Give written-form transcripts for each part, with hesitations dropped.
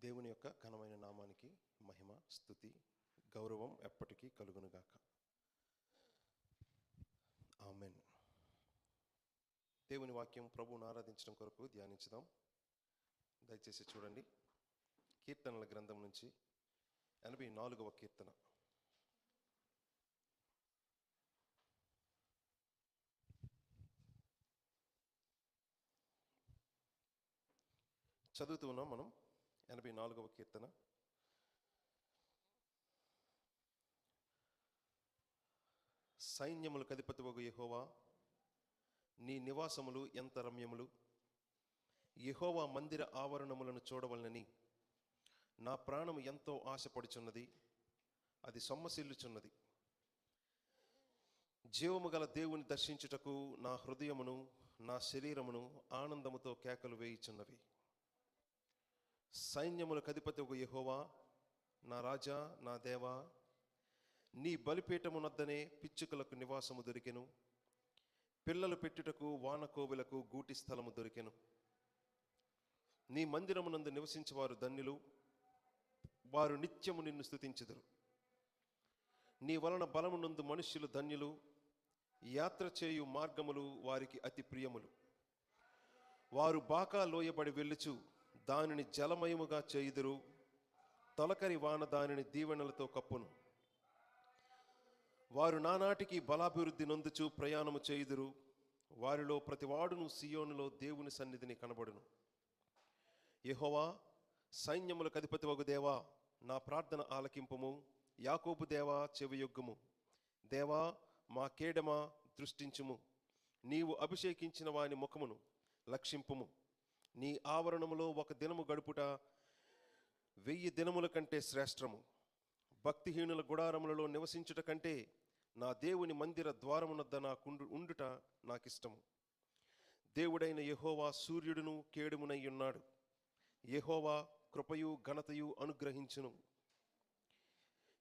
దేవుని యొక్క ఘనమైన నామానికి మహిమ, స్తుతి, గౌరవం ఎప్పటికీ కలుగునుగాక. ఆమెన్. దేవుని వాక్యం ప్రభువును ఆరాధించడం కొరకు ధ్యానించుదాం. దయచేసి చూడండి, కీర్తనల గ్రంథం నుంచి 84వ కీర్తన. చదువుతూ ఉన్నాం మనం 84వ కీర్తన. సైన్యములకు అధిపతివగు యెహోవా, నీ నివాసములు ఎంత రమ్యములు! యెహోవా మందిర ఆవరణములను చూడవలనని నా ప్రాణము ఎంతో ఆశపడుచున్నది, అది సొమ్మసిల్లుచున్నది. జీవము గల దేవుని దర్శించుటకు నా హృదయమును నా శరీరమును ఆనందముతో కేకలు వేయుచున్నవి. సైన్యములకు అధిపతివగు యెహోవా, నా రాజా, నా దేవా, నీ బలిపీఠమునొద్దనే పిచ్చుకలకు నివాసము దొరికెను, పిల్లలు పెట్టుటకు వానకోవిలకు గూటి స్థలము దొరికెను. నీ మందిరమునందు నివసించేవారు ధన్యులు, వారు నిత్యము నిన్ను స్తుతించుదురు. నీ వలన బలమునందు మనుష్యులు ధన్యులు, యాత్ర చేయు మార్గములు వారికి అతి ప్రియములు. వారు బాకా లోయబడి వెళ్ళుచు దానిని జలమయముగా చేయుదురు, తొలకరి వాన దానిని దీవెనలతో కప్పును. వారు నానాటికి బలాభివృద్ధి నొందుచు ప్రయాణము చేయుదురు, వారిలో ప్రతివాడును సియోనులో దేవుని సన్నిధిని కనబడును. యెహోవా, సైన్యములకు అధిపతివగు దేవా, నా ప్రార్థన ఆలకింపుము. యాకోబు దేవా, చెవియొగ్గుము. దేవా, మా కేడమా, దృష్టించుము. నీవు అభిషేకించిన వాని ముఖమును లక్షింపుము. నీ ఆవరణములో ఒక దినము గడుపుట 1000 దినముల కంటే శ్రేష్టము. భక్తిహీనుల గుడారములలో నివసించుట కంటే నా దేవుని మందిర ద్వారమునొద్ద నాకు ఉండుట నాకిష్టము. దేవుడైన యెహోవా సూర్యుడును కేడుమునై ఉన్నాడు. యెహోవా కృపయు ఘనతయు అనుగ్రహించును.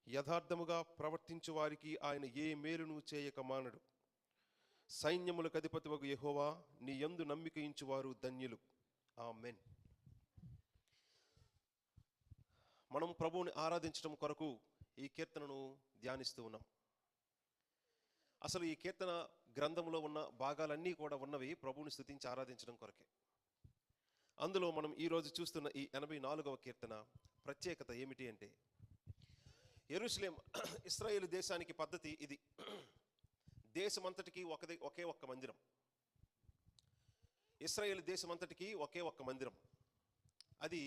యథార్థముగా ప్రవర్తించు వారికి ఆయన ఏ మేలును చేయక మానడు. సైన్యములకు అధిపతివగు యెహోవా, నీ యందు నమ్మికయించువారు ధన్యులు. ఆమేన్. మనం ప్రభువుని ఆరాధించడం కొరకు ఈ కీర్తనను ధ్యానిస్తూ ఉన్నాం. అసలు ఈ కీర్తన గ్రంథంలో ఉన్న భాగాలన్నీ కూడా ఉన్నవి ప్రభువుని స్తుతించి ఆరాధించడం కొరకే. అందులో మనం ఈరోజు చూస్తున్న ఈ 84వ కీర్తన ప్రత్యేకత ఏమిటి అంటే, యెరూషలేం ఇశ్రాయేలు దేశానికి పద్ధతి ఇది. దేశమంతటికి ఒకే ఒక్క మందిరం. ఇశ్రాయేలు దేశమంతటికి ఒకే ఒక్క మందిరం. అది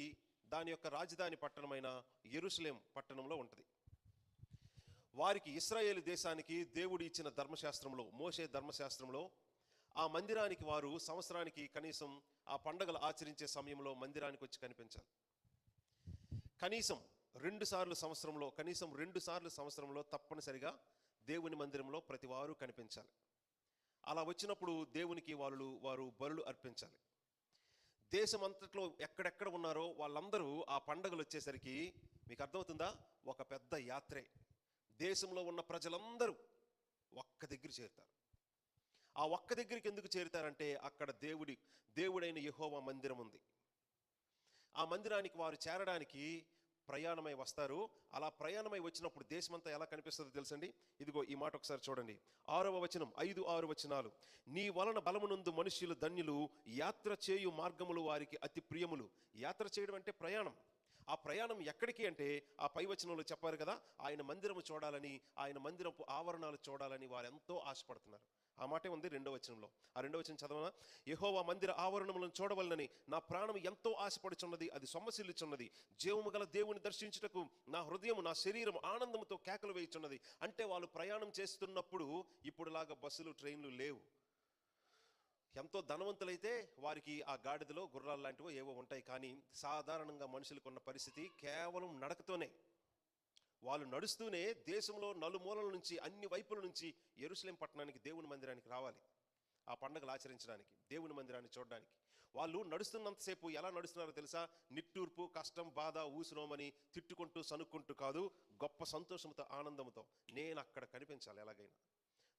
దాని యొక్క రాజధాని పట్టణమైన యెరూషలేం పట్టణంలో ఉంటుంది. వారికి ఇశ్రాయేలు దేశానికి దేవుడు ఇచ్చిన ధర్మశాస్త్రంలో, మోషే ధర్మశాస్త్రంలో, ఆ మందిరానికి వారు సంవత్సరానికి కనీసం ఆ పండగలు ఆచరించే సమయంలో మందిరానికి వచ్చి కనిపించాలి. కనీసం 2 సార్లు సంవత్సరంలో తప్పనిసరిగా దేవుని మందిరంలో ప్రతి వారు కనిపించాలి. అలా వచ్చినప్పుడు దేవునికి వారు బలులు అర్పించాలి. దేశమంతట్లో ఎక్కడెక్కడ ఉన్నారో వాళ్ళందరూ ఆ పండగలు వచ్చేసరికి, మీకు అర్థమవుతుందా, ఒక పెద్ద యాత్రే. దేశంలో ఉన్న ప్రజలందరూ ఒక్క దగ్గర చేరుతారు. ఆ ఒక్క దగ్గరికి ఎందుకు చేరుతారంటే, అక్కడ దేవుడైన యెహోవా మందిరం ఉంది. ఆ మందిరానికి వారు చేరడానికి ప్రయాణమై వస్తారు. అలా ప్రయాణమై వచ్చినప్పుడు దేశమంతా ఎలా కనిపిస్తుందో తెలుసండి. ఇదిగో ఈ మాట ఒకసారి చూడండి. 6వ వచనం, 5-6 వచనాలు. నీ వలన బలమునందు మనుష్యులు ధన్యులు, యాత్ర చేయు మార్గములు వారికి అతి ప్రియములు. యాత్ర చేయడం అంటే ప్రయాణం. ఆ ప్రయాణం ఎక్కడికి అంటే, ఆ పై వచనంలో చెప్పారు కదా, ఆయన మందిరము చూడాలని, ఆయన మందిరపు ఆవరణాలు చూడాలని వారు ఎంతో ఆశపడుతున్నారు. ఆ మాటే ఉంది 2వ వచనంలో. ఆ 2వ వచనం చదవనా? యెహోవా మందిర ఆవరణములను చూడవలనని నా ప్రాణం ఎంతో ఆశపడుచున్నది, అది సొమ్మసిల్లుచున్నది. జీవము గల దేవుని దర్శించుటకు నా హృదయము నా శరీరం ఆనందంతో కేకలు వేయుచున్నది. అంటే వాళ్ళు ప్రయాణం చేస్తున్నప్పుడు ఇప్పుడులాగా బస్సులు, ట్రైన్లు లేవు. ఎంతో ధనవంతులైతే వారికి ఆ గాడిదలో గుర్రాలు లాంటివో ఏవో ఉంటాయి. కానీ సాధారణంగా మనుషులకు ఉన్న పరిస్థితి కేవలం నడకతోనే. వాళ్ళు నడుస్తూనే దేశంలో నలుమూలల నుంచి, అన్ని వైపుల నుంచి యెరూషలేం పట్టణానికి, దేవుని మందిరానికి రావాలి. ఆ పండుగలు ఆచరించడానికి, దేవుని మందిరాన్ని చూడడానికి. వాళ్ళు నడుస్తున్నంతసేపు ఎలా నడుస్తున్నారో తెలుసా? నిట్టూర్పు, కష్టం, బాధ, ఊసునోమని తిట్టుకుంటూ సనుక్కుంటూ కాదు, గొప్ప సంతోషంతో, ఆనందంతో. నేను అక్కడ కనిపించాలి ఎలాగైనా.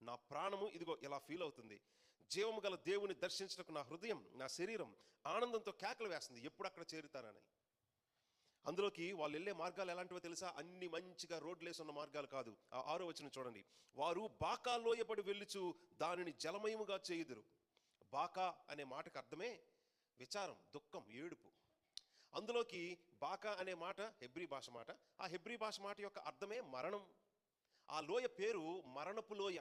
నా ప్రాణము ఇదిగో ఇలా ఫీల్ అవుతుంది. జీవము గల దేవుని దర్శించడానికి నా హృదయం నా శరీరం ఆనందంతో కేకలు వేస్తుంది, ఎప్పుడు అక్కడ చేరుతానని. అందులోకి వాళ్ళు వెళ్ళే మార్గాలు ఎలాంటివో తెలుసా? అన్ని మంచిగా రోడ్లు వేసి ఉన్న మార్గాలు కాదు. ఆ 6వ వచనం చూడండి. వారు బాకా లోయబడి వెళ్ళుచు దానిని జలమయముగా చేయుదురు. బాకా అనే మాటకు అర్థమే విచారం, దుఃఖం, ఏడుపు. అందులోకి బాకా అనే మాట హెబ్రీ భాష మాట. ఆ హెబ్రీ భాష మాట యొక్క అర్థమే మరణం. ఆ లోయ పేరు మరణపు లోయ.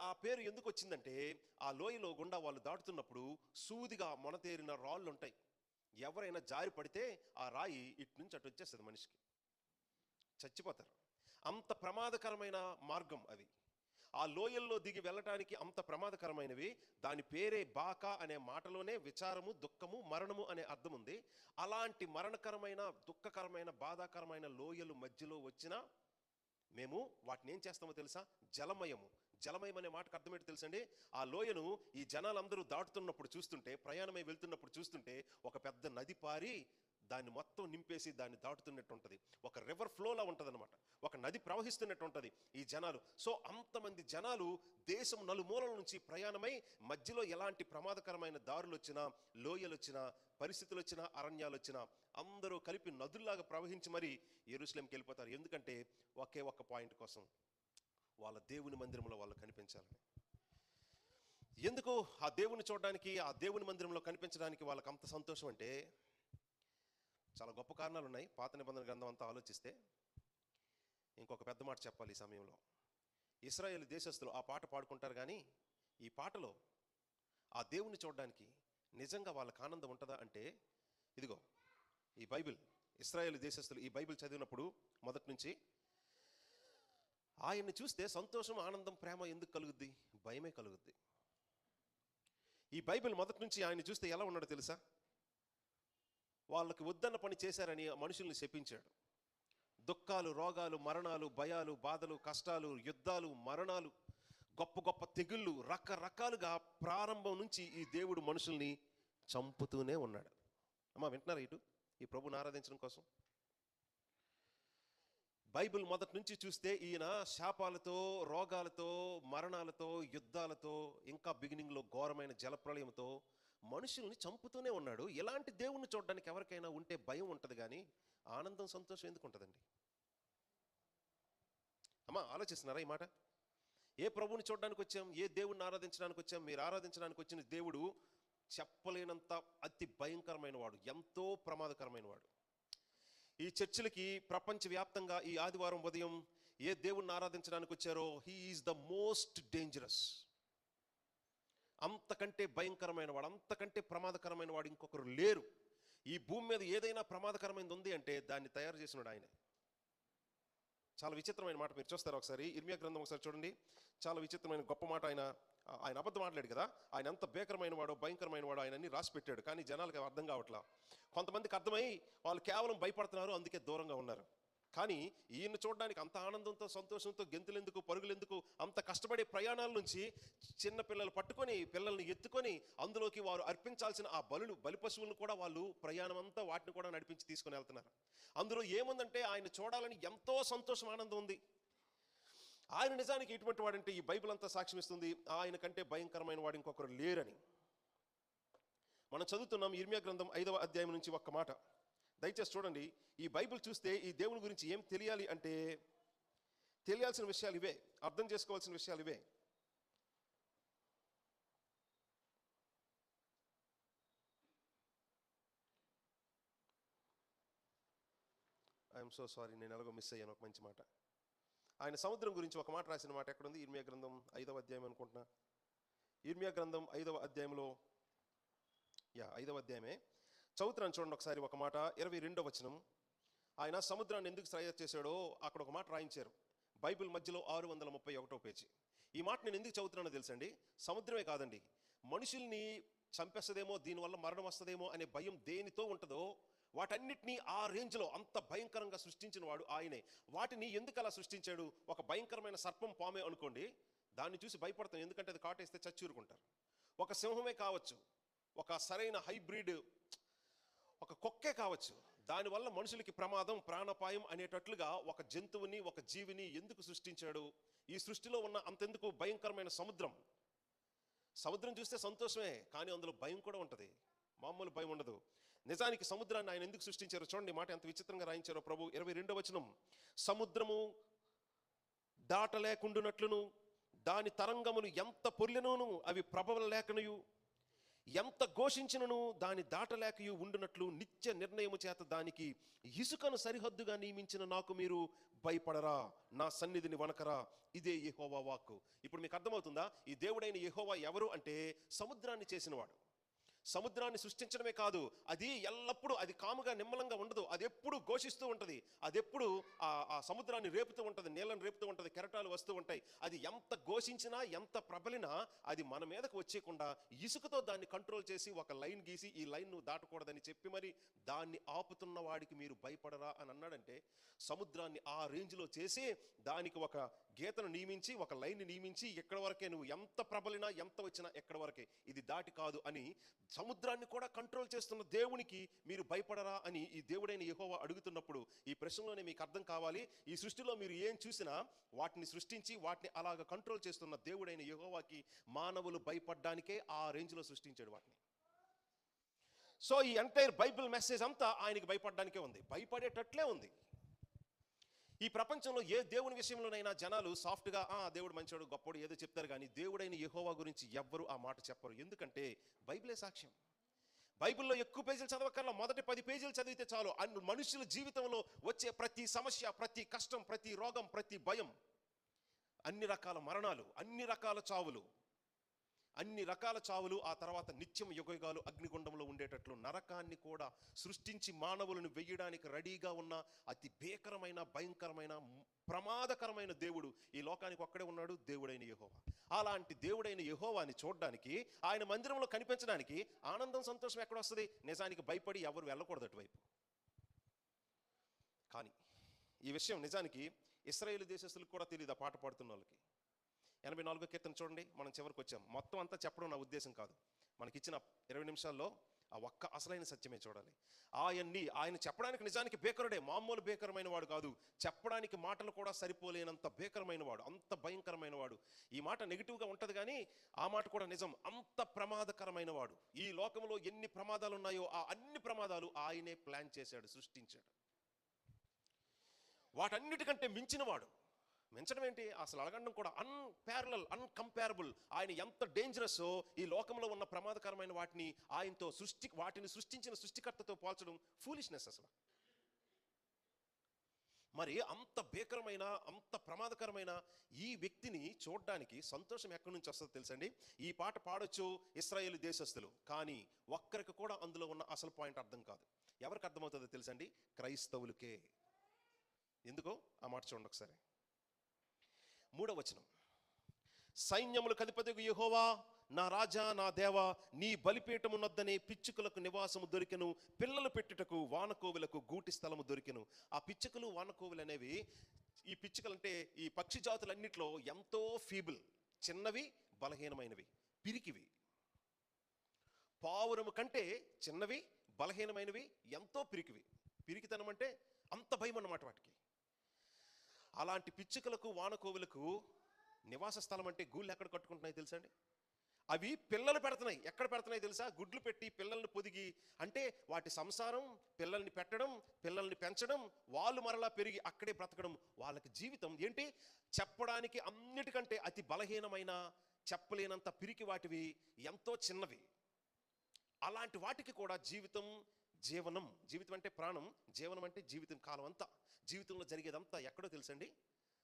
ఆ పేరు ఎందుకు వచ్చిందంటే, ఆ లోయలో గుండా వాళ్ళు దాటుతున్నప్పుడు సూదిగా మొనతేరిన రాళ్ళు ఉంటాయి. ఎవరైనా జారి పడితే ఆ రాయి ఇటు నుంచి అటు వచ్చేస్తుంది, మనిషికి చచ్చిపోతారు. అంత ప్రమాదకరమైన మార్గం అది. ఆ లోయల్లో దిగి వెళ్ళటానికి అంత ప్రమాదకరమైనవి. దాని పేరే బాకా అనే మాటలోనే విచారము, దుఃఖము, మరణము అనే అర్థం ఉంది. అలాంటి మరణకరమైన, దుఃఖకరమైన, బాధాకరమైన లోయలు మధ్యలో వచ్చినా మేము వాటిని ఏం చేస్తామో తెలుసా? జలమయం అనే మాటకు అర్థం ఏంటో తెలుసండి? ఆ లోయను ఈ జనాలందరూ దాటుతున్నప్పుడు చూస్తుంటే, ప్రయాణమై వెళ్తున్నప్పుడు చూస్తుంటే, ఒక పెద్ద నది పారి దాన్ని మొత్తం నింపేసి దాన్ని దాటుతున్నట్టు ఉంటుంది. ఒక రివర్ ఫ్లోలా ఉంటుంది అనమాట. ఒక నది ప్రవహిస్తున్నట్టు ఉంటుంది ఈ జనాలు. సో అంతమంది జనాలు దేశం నలుమూలల నుంచి ప్రయాణమై మధ్యలో ఎలాంటి ప్రమాదకరమైన దారులు వచ్చినా, లోయలు వచ్చినా, పరిస్థితులు వచ్చినా, అరణ్యాలు వచ్చినా అందరూ కలిపి నదుల్లాగా ప్రవహించి మరి యెరూషలేంకి వెళ్ళిపోతారు. ఎందుకంటే ఒకే ఒక్క పాయింట్ కోసం, వాళ్ళ దేవుని మందిరంలో వాళ్ళు కనిపించాలని. ఎందుకు ఆ దేవుని చూడడానికి, ఆ దేవుని మందిరంలో కనిపించడానికి వాళ్ళకి అంత సంతోషం అంటే చాలా గొప్ప కారణాలు ఉన్నాయి. పాత నిబంధన గ్రంథం అంతా ఆలోచిస్తే ఇంకొక పెద్ద మాట చెప్పాలి ఈ సమయంలో. ఇశ్రాయేలు దేశస్తులు ఆ పాట పాడుకుంటారు, కానీ ఈ పాటలో ఆ దేవుని చూడడానికి నిజంగా వాళ్ళకి ఆనందం ఉంటుందా అంటే, ఇదిగో ఈ బైబిల్, ఇశ్రాయేలు దేశస్తులు ఈ బైబిల్ చదివినప్పుడు మొదటి నుంచి ఆయన్ని చూస్తే సంతోషం, ఆనందం, ప్రేమ ఎందుకు కలుగుద్ది? భయమే కలుగుద్ది. ఈ బైబిల్ మొదటి నుంచి ఆయన్ని చూస్తే ఎలా ఉన్నాడో తెలుసా? వాళ్ళకి వద్దన్న పని చేశారని మనుషుల్ని శపించాడు. దుఃఖాలు, రోగాలు, మరణాలు, భయాలు, బాధలు, కష్టాలు, యుద్ధాలు, మరణాలు, గొప్ప గొప్ప తెగుళ్ళు, రకరకాలుగా ప్రారంభం నుంచి ఈ దేవుడు మనుషుల్ని చంపుతూనే ఉన్నాడు. అమ్మా వింటున్నారా? ఇటు ఈ ప్రభుని ఆరాధించడం కోసం బైబిల్ మొదటి నుంచి చూస్తే ఈయన శాపాలతో, రోగాలతో, మరణాలతో, యుద్ధాలతో, ఇంకా బిగినింగ్లో ఘోరమైన జలప్రళయంతో మనుషుల్ని చంపుతూనే ఉన్నాడు. ఇలాంటి దేవుణ్ణి చూడడానికి ఎవరికైనా ఉంటే భయం ఉంటుంది, కానీ ఆనందం, సంతోషం ఎందుకు ఉంటుందండి? అమ్మా ఆలోచిస్తున్నారా ఈ మాట? ఏ ప్రభువుని చూడడానికి వచ్చాం? ఏ దేవుణ్ణి ఆరాధించడానికి వచ్చాం? మీరు ఆరాధించడానికి వచ్చిన దేవుడు చెప్పలేనంత అతి భయంకరమైన వాడు, ఎంతో ప్రమాదకరమైన వాడు. ఈ చర్చిలకి ప్రపంచవ్యాప్తంగా ఈ ఆదివారం ఉదయం ఏ దేవుణ్ణి ఆరాధించడానికి వచ్చారో, he is the most dangerous. అంతకంటే భయంకరమైన వాడు, అంతకంటే ప్రమాదకరమైన వాడు ఇంకొకరు లేరు. ఈ భూమి మీద ఏదైనా ప్రమాదకరమైనది ఉంది అంటే దాన్ని తయారు చేసినాడు ఆయనే. చాలా విచిత్రమైన మాట మీరు చూస్తారు ఒకసారి. ఇర్మియా గ్రంథం ఒకసారి చూడండి. చాలా విచిత్రమైన గొప్ప మాట. ఆయన అబద్ధం మాట్లాడాడు కదా. ఆయన ఎంత భయంకరమైన వాడో, భయంకరమైన వాడో ఆయన అన్ని రాసి పెట్టాడు. కానీ జనాలకు అర్థం కావట్లా. కొంతమందికి అర్థమై వాళ్ళు కేవలం భయపడుతున్నారు, అందుకే దూరంగా ఉన్నారు. కానీ ఈయన చూడడానికి అంత ఆనందంతో, సంతోషంతో, గెంతులెందుకు, పరుగులెందుకు, అంత కష్టపడే ప్రయాణాల నుంచి చిన్న పిల్లలు పట్టుకొని, పిల్లల్ని ఎత్తుకొని అందులోకి వారు అర్పించాల్సిన ఆ బలి పశువులను కూడా వాళ్ళు ప్రయాణం అంతా వాటిని కూడా నడిపించి తీసుకొని వెళ్తున్నారు. అందులో ఏముందంటే ఆయన చూడాలని ఎంతో సంతోషం, ఆనందం ఉంది. ఆయన నిజానికి ఎటువంటి వాడంటే ఈ బైబిల్ అంతా సాక్ష్యం ఇస్తుంది, ఆయన కంటే భయంకరమైన వాడు ఇంకొకరు లేరని. మనం చదువుతున్నాం ఇర్మియా గ్రంథం 5వ అధ్యాయం నుంచి ఒక్క మాట దయచేసి చూడండి. ఈ బైబిల్ చూస్తే ఈ దేవుని గురించి ఏం తెలియాలి అంటే, తెలియాల్సిన విషయాలు ఇవే, అర్థం చేసుకోవాల్సిన విషయాలు ఇవే. ఐఎమ్ సో సారీ, నేను ఎలాగో మిస్ అయ్యాను ఒక మంచి మాట. ఆయన సముద్రం గురించి ఒక మాట రాసిన మాట ఎక్కడుంది? ఇర్మియా గ్రంథం 5వ అధ్యాయం అనుకుంటున్నా. ఇర్మియా గ్రంథం 5వ అధ్యాయంలో, 5వ అధ్యాయమే చదువుతున్నాను చూడండి ఒకసారి ఒక మాట. 22వ వచనం. ఆయన సముద్రాన్ని ఎందుకు తయారు చేశాడో అక్కడ ఒక మాట రాయించారు. బైబిల్ మధ్యలో 631వ పేజీ. ఈ మాట నేను ఎందుకు చదువుతున్నానో తెలుసండి? సముద్రమే కాదండి, మనుషుల్ని చంపేస్తుందేమో, దీనివల్ల మరణం వస్తుందేమో అనే భయం దేనితో ఉంటుందో వాటన్నిటినీ ఆ రేంజ్లో అంత భయంకరంగా సృష్టించిన వాడు ఆయనే. వాటిని ఎందుకు అలా సృష్టించాడు? ఒక భయంకరమైన సర్పం, పామే అనుకోండి, దాన్ని చూసి భయపడతాం, ఎందుకంటే అది కాటేస్తే చచ్చూరుకుంటారు. ఒక సింహమే కావచ్చు, ఒక సరైన హైబ్రిడ్ ఒక కుక్కే కావచ్చు, దానివల్ల మనుషులకి ప్రమాదం, ప్రాణాపాయం అనేటట్లుగా ఒక జంతువుని, ఒక జీవిని ఎందుకు సృష్టించాడు? ఈ సృష్టిలో ఉన్న అంతెందుకు భయంకరమైన సముద్రం చూస్తే సంతోషమే, కానీ అందులో భయం కూడా ఉంటుంది, మామూలు భయం ఉండదు. నిజానికి సముద్రాన్ని ఆయన ఎందుకు సృష్టించారో చూడండి, మాట ఎంత విచిత్రంగా రాయించారో ప్రభు. 22వ వచనం, సముద్రము దాటలేకుండునట్లును దాని తరంగములు ఎంత పొర్లెనును అవి ప్రభల లేకనయు ఎంత ఘోషించినను దాని దాటలేకయు ఉండునట్లు నిత్య నిర్ణయము చేత దానికి ఇసుకను సరిహద్దుగా నియమించిన నాకు మీరు భయపడరా, నా సన్నిధిని వనకరా, ఇదే యెహోవా వాక్కు. ఇప్పుడు మీకు అర్థమవుతుందా? ఈ దేవుడైన యెహోవా ఎవరు అంటే సముద్రాన్ని చేసినవాడు. సముద్రాన్ని సృష్టించడమే కాదు, అది ఎల్లప్పుడూ అది కాముగా నిమ్మలంగా ఉండదు, అది ఎప్పుడు ఘోషిస్తూ ఉంటుంది, అది ఎప్పుడు ఆ సముద్రాన్ని రేపుతూ ఉంటుంది, నీళ్ళని రేపుతూ ఉంటుంది, కెరటాలు వస్తూ ఉంటాయి. అది ఎంత ఘోషించినా ఎంత ప్రబలినా అది మన మీదకు వచ్చేయకుండా ఇసుకతో దాన్ని కంట్రోల్ చేసి ఒక లైన్ గీసి ఈ లైన్ నువ్వు దాటకూడదని చెప్పి మరి దాన్ని ఆపుతున్న వాడికి మీరు భయపడరా అని అన్నాడంటే, సముద్రాన్ని ఆ రేంజ్లో చేసి దానికి ఒక గీతను నియమించి ఒక లైన్ని నియమించి ఎక్కడి వరకే నువ్వు ఎంత ప్రబలినా ఎంత వచ్చినా ఎక్కడి వరకే, ఇది దాటి కాదు అని సముద్రాన్ని కూడా కంట్రోల్ చేస్తున్న దేవునికి మీరు భయపడరా అని ఈ దేవుడైన యెహోవా అడుగుతున్నప్పుడు ఈ ప్రశ్నలోనే మీకు అర్థం కావాలి, ఈ సృష్టిలో మీరు ఏం చూసినా వాటిని సృష్టించి వాటిని అలాగ కంట్రోల్ చేస్తున్న దేవుడైన యెహోవాకి మానవులు భయపడ్డానికే ఆ రేంజ్లో సృష్టించాడు వాటిని. సో ఈ ఎంటైర్ బైబిల్ మెసేజ్ అంతా ఆయనకి భయపడడానికే ఉంది, భయపడేటట్లే ఉంది. ఈ ప్రపంచంలో ఏ దేవుని విషయంలోనైనా జనాలు సాఫ్ట్గా దేవుడు మంచివాడు గొప్పడు ఏదో చెప్తారు, కానీ దేవుడైన యెహోవా గురించి ఎవ్వరు ఆ మాట చెప్పరు. ఎందుకంటే బైబిలే సాక్ష్యం. బైబిల్లో ఎక్కువ పేజీలు చదవకల్లా మొదటి 10 పేజీలు చదివితే చాలు మనుషుల జీవితంలో వచ్చే ప్రతి సమస్య, ప్రతి కష్టం, ప్రతి రోగం, ప్రతి భయం, అన్ని రకాల మరణాలు, అన్ని రకాల చావులు, ఆ తర్వాత నిత్యం యుగయుగాలు అగ్నిగుండంలో ఉండేటట్లు నరకాన్ని కూడా సృష్టించి మానవులను వెయ్యడానికి రెడీగా ఉన్న అతి భీకరమైన, భయంకరమైన, ప్రమాదకరమైన దేవుడు ఈ లోకానికి ఒక్కడే ఉన్నాడు, దేవుడైన యెహోవా. అలాంటి దేవుడైన యెహోవాని చూడడానికి, ఆయన మందిరంలో కనిపించడానికి ఆనందం, సంతోషం ఎక్కడ వస్తుంది? నిజానికి భయపడి ఎవరు వెళ్ళకూడదు అటువైపు. కానీ ఈ విషయం నిజానికి ఇశ్రాయేలు దేశస్తులకు కూడా తెలియదు, ఆ పాట పాడుతున్న వాళ్ళకి. 84వ కీర్తన చూడండి, మనం చివరికి వచ్చాం. మొత్తం అంతా చెప్పడం నా ఉద్దేశం కాదు, మనకిచ్చిన 20 నిమిషాల్లో ఆ ఒక్క అసలైన సత్యమే చూడాలి. ఆయన చెప్పడానికి నిజానికి భీకరుడే, మామూలు భీకరమైన వాడు కాదు, చెప్పడానికి మాటలు కూడా సరిపోలేనంత భీకరమైన వాడు, అంత భయంకరమైన వాడు. ఈ మాట నెగిటివ్గా ఉంటుంది కానీ ఆ మాట కూడా నిజం, అంత ప్రమాదకరమైన వాడు. ఈ లోకంలో ఎన్ని ప్రమాదాలు ఉన్నాయో ఆ అన్ని ప్రమాదాలు ఆయనే ప్లాన్ చేశాడు, సృష్టించాడు. వాటన్నిటికంటే మించినవాడు. మించడం ఏంటి, అసలు అడగడం కూడా అన్పారలల్, అన్కంపారబుల్. ఆయన ఎంత డేంజరస్, ఈ లోకంలో ఉన్న ప్రమాదకరమైన వాటిని వాటిని సృష్టించిన సృష్టికర్తతో పోల్చడం ఫూలిష్నెస్ అసలు. మరి అంత భీకరమైన, అంత ప్రమాదకరమైన ఈ వ్యక్తిని చూడడానికి సంతోషం ఎక్కడి నుంచి వస్తుందో తెలుసండి? ఈ పాట పాడొచ్చు ఇశ్రాయేలు దేశస్తులు, కానీ ఒక్కరికి కూడా అందులో ఉన్న అసలు పాయింట్ అర్థం కాదు. ఎవరికి అర్థమవుతుందో తెలుసండి? క్రైస్తవులకే. ఎందుకో ఆ మాట చూడండి ఒకసారి. 3వ వచనం, సైన్యములకు అధిపతియగు యెహోవా, నా రాజా, నా దేవా, నీ బలిపీఠమునొద్దనే పిచ్చుకలకు నివాసము దొరికెను, పిల్లలు పెట్టుటకు వానకోవులకు గూటి స్థలము దొరికెను. ఆ పిచ్చుకలు, వానకోవులు అనేవి, ఈ పిచ్చుకలంటే ఈ పక్షి జాతులన్నిట్లో ఎంతో ఫీబుల్, చిన్నవి, బలహీనమైనవి, పిరికివి. పావురము కంటే చిన్నవి, బలహీనమైనవి, ఎంతో పిరికివి. పిరికితనం అంటే అంత భయం అన్నమాట వాటికి. అలాంటి పిచ్చుకలకు, వానకోవులకు నివాస స్థలం అంటే గూళ్ళు ఎక్కడ కట్టుకుంటున్నాయి తెలుసా అండి? అవి పిల్లలు పెడుతున్నాయి. ఎక్కడ పెడుతున్నాయి తెలుసా? గుడ్లు పెట్టి పిల్లల్ని పొదిగి, అంటే వాటి సంసారం, పిల్లల్ని పెట్టడం, పిల్లల్ని పెంచడం, వాళ్ళు మరలా పెరిగి అక్కడే బ్రతకడం. వాళ్ళకి జీవితం ఏంటి? చెప్పడానికి అన్నిటికంటే అతి బలహీనమైన, చెప్పలేనంత పిరికి వాటివి, ఎంతో చిన్నవి. అలాంటి వాటికి కూడా జీవితం, జీవనం. జీవితం అంటే ప్రాణం, జీవనం అంటే జీవితం కాలం అంతా. జీవితంలో జరిగేదంతా ఎక్కడో తెలుసండి?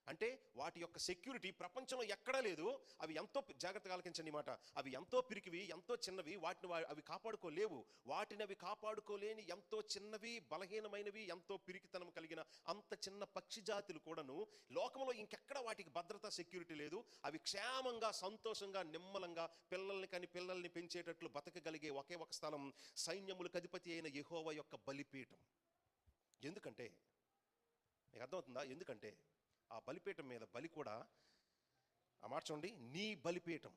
అంటే వాటి యొక్క సెక్యూరిటీ ప్రపంచంలో ఎక్కడా లేదు. అవి ఎంతో, జాగ్రత్తగా ఆలకించండి మాట, అవి ఎంతో పిరికివి, ఎంతో చిన్నవి, వాటిని అవి కాపాడుకోలేవు. వాటిని అవి కాపాడుకోలేని ఎంతో చిన్నవి, బలహీనమైనవి, ఎంతో పిరికితనం కలిగిన అంత చిన్న పక్షి జాతులు కూడాను లోకంలో ఇంకెక్కడ వాటికి భద్రత, సెక్యూరిటీ లేదు. అవి క్షేమంగా, సంతోషంగా, నిమ్మలంగా పిల్లల్ని పెంచేటట్లు బతకగలిగే ఒకే ఒక స్థలం సైన్యములకు అధిపతి అయిన యెహోవా యొక్క బలిపీఠం. ఎందుకంటే మీకు అర్థమవుతుందా? ఎందుకంటే ఆ బలిపీఠం మీద బలి కూడా, ఆ మాట చూడండి, నీ బలిపీఠం.